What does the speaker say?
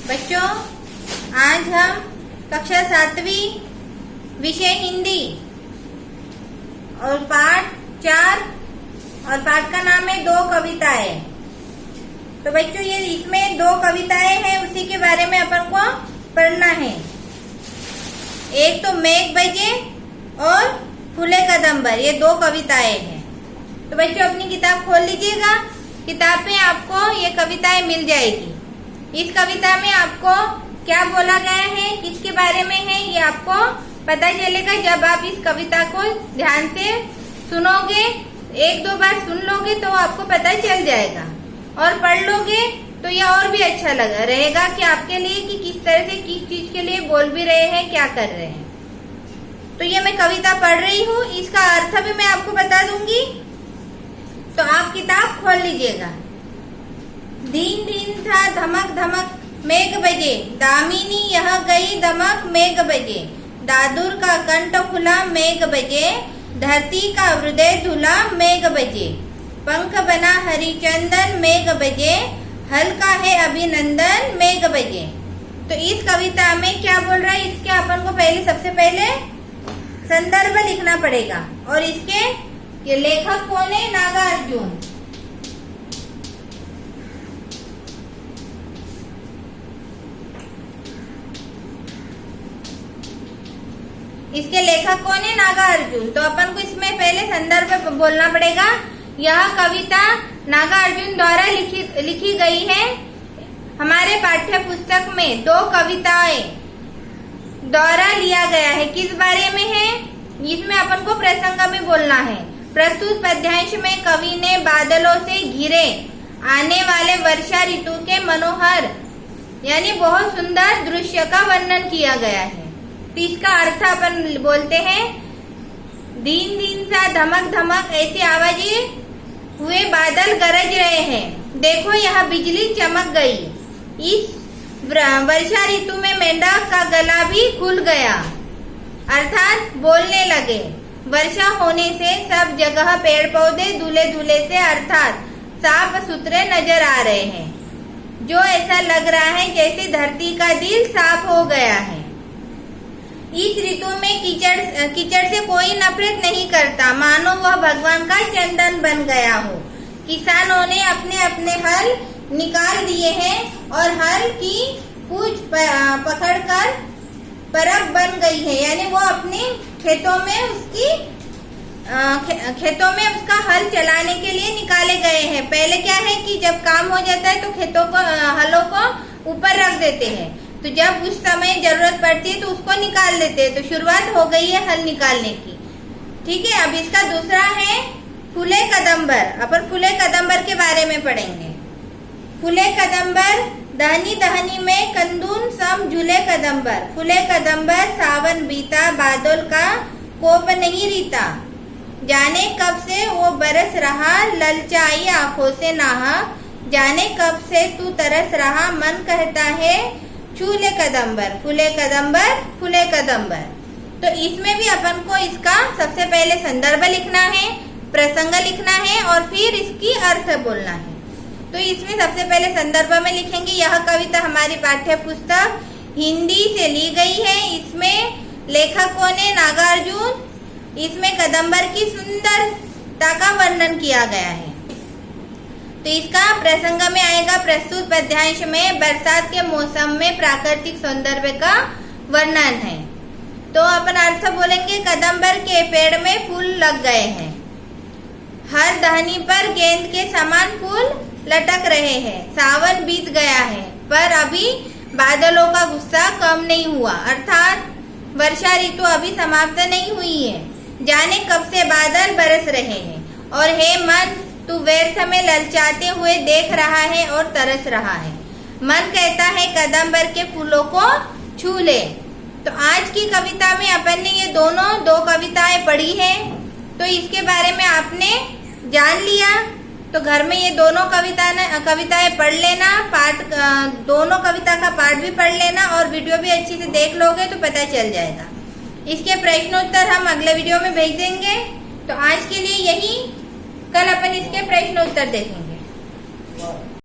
बच्चों, आज हम कक्षा 7वीं विषय हिंदी और पाठ 4 और पाठ का नाम है 2 कविताएं। तो बच्चों, ये इसमें 2 कविताएं हैं, उसी के बारे में अपन को पढ़ना है। एक तो मेघ बजे और फूले कदम्बर, ये 2 कविताएं हैं। तो बच्चों, अपनी किताब खोल लीजिएगा। किताब में आपको ये कविताएं मिल जाएगी। इस कविता में आपको क्या बोला गया है, किसके बारे में है, ये आपको पता चलेगा जब आप इस कविता को ध्यान से सुनोगे। 1-2 बार सुन लोगे तो आपको पता चल जाएगा, और पढ़ लोगे तो ये और भी अच्छा लगा रहेगा कि आपके लिए कि किस तरह से किस चीज के लिए बोल भी रहे हैं, क्या कर रहे हैं। तो ये मैं कविता पढ़ रही हूँ, इसका अर्थ भी मैं आपको बता दूंगी। तो आप किताब खोल लीजिएगा। दिन दिन था धमक धमक मेघ बजे, दामिनी यह गई दमक मेघ बजे। दादुर का कंठ खुला मेघ बजे, धरती का हृदय धुला मेघ बजे। पंख बना हरिचंदन मेघ बजे, हल्का है अभिनंदन मेघ बजे। तो इस कविता में क्या बोल रहा है, इसके अपन को सबसे पहले संदर्भ लिखना पड़ेगा। और इसके लेखक कौन है? नागार्जुन। इसके लेखक कौन है? नागार्जुन। तो अपन को इसमें पहले संदर्भ बोलना पड़ेगा। यह कविता नागार्जुन द्वारा लिखी गई है। हमारे पाठ्य पुस्तक में 2 कविताएं द्वारा लिया गया है। किस बारे में है? इसमें अपन को प्रसंग में बोलना है। प्रस्तुत पद्यांश में कवि ने बादलों से घिरे आने वाले वर्षा ऋतु के मनोहर यानी बहुत सुंदर दृश्य का वर्णन किया गया है। तो इसका अर्थ अपन बोलते हैं, दिन दिन सा धमक धमक ऐसी आवाजें हुए बादल गरज रहे हैं। देखो यह बिजली चमक गई। इस वर्षा ऋतु में मेंढक का गला भी खुल गया, अर्थात बोलने लगे। वर्षा होने से सब जगह पेड़ पौधे धुले धुले से अर्थात साफ सुथरे नजर आ रहे हैं, जो ऐसा लग रहा है जैसे धरती का दिल साफ हो गया है। इस ऋतु में कीचड़ से कोई नफरत नहीं करता, मानो वह भगवान का चंदन बन गया हो। किसानों ने अपने अपने हल निकाल दिए हैं और हल की पूंछ पकड़कर परब बन गई है, यानी वो अपने खेतों में उसका हल चलाने के लिए निकाले गए हैं। पहले क्या है कि जब काम हो जाता है तो हलों को ऊपर रख देते हैं, तो जब उस समय जरूरत पड़ती है तो उसको निकाल देते हैं। तो शुरुआत हो गई है हल निकालने की। ठीक है, अब इसका दूसरा है फूले कदम्बर। अपन फूले कदम्बर के बारे में पढ़ेंगे। फूले कदम्बर दहनी दहनी में कंदून सम झूले कदम्बर। फूले कदम्बर सावन बीता, बादल का कोप नहीं रीता। जाने कब से वो बरस रहा, ललचाई आंखों से नहा। जाने कब से तू तरस रहा, मन कहता है छूले कदम्बर। फूले कदम्बर फूले कदम्बर। तो इसमें भी अपन को इसका सबसे पहले संदर्भ लिखना है, प्रसंग लिखना है और फिर इसकी अर्थ बोलना है। तो इसमें सबसे पहले संदर्भ में लिखेंगे। यह कविता हमारी पाठ्य पुस्तक हिंदी से ली गई है। इसमें लेखक कौन है? नागार्जुन। इसमें कदम्बर की सुंदरता का वर्णन किया गया है। तो इसका प्रसंग में आएगा, प्रस्तुत पद्यांश में बरसात के मौसम में प्राकृतिक सौंदर्य का वर्णन है। तो अपन अर्थ बोलेंगे, कदम्बर के पेड़ में फूल लग गए हैं, हर टहनी पर गेंद के समान फूल लटक रहे हैं। सावन बीत गया है पर अभी बादलों का गुस्सा कम नहीं हुआ, अर्थात वर्षा ऋतु अभी समाप्त नहीं हुई है। जाने कब से बादल बरस रहे हैं, और हे मन तू व्यर्थ में ललचाते हुए देख रहा है और तरस रहा है। मन कहता है कदम्बर के फूलों को छू ले। तो आज की कविता में अपन ने ये 2 कविताएं पढ़ी है। तो इसके बारे में आपने जान लिया। तो घर में ये 2 कविताएं पढ़ लेना, दोनों कविता का पाठ भी पढ़ लेना और वीडियो भी अच्छी से देख लोगे तो पता चल जाएगा। इसके प्रश्नोत्तर हम अगले वीडियो में भेज देंगे। तो आज के लिए यही, कल अपन इसके प्रश्नोत्तर देखेंगे।